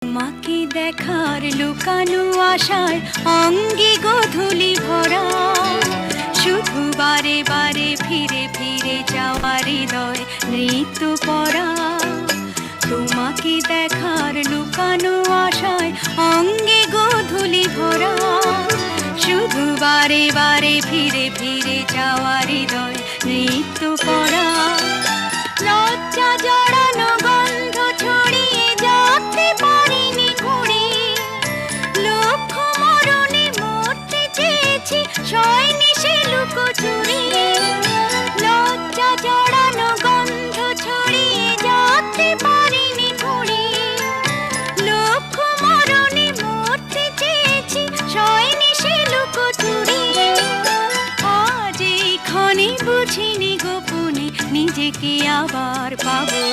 তোমাকে দেখার লুকানো আশায় অঙ্গে গোধূলি ভরা, শুধু বারে বারে ফিরে ফিরে যাওয়ার হৃদয় নৃত্য পরা। তোমাকে দেখার লুকানো আশায় অঙ্গে গোধূলি ভরা, শুধু বারে বারে ফিরে ফিরে যাওয়ার হৃদয় নৃত্য পরা। লজ্জা জড়ানো গন্ধ ছড়িয়ে যেতে পারিনি ঘুরে, লক্ষ মরণে মরতে চেয়েছি শয়নি সে লুকোচুরি। লজ্জা জড়ানো গন্ধ ছড়িয়ে যেতে পারিনি ঘুরে, লক্ষ মরণে মরতে চেয়েছি শয়নি সে লুকোচুরি। আজ এই ক্ষণে বুঝিনি গোপনে নিজেকে আবার পাবো।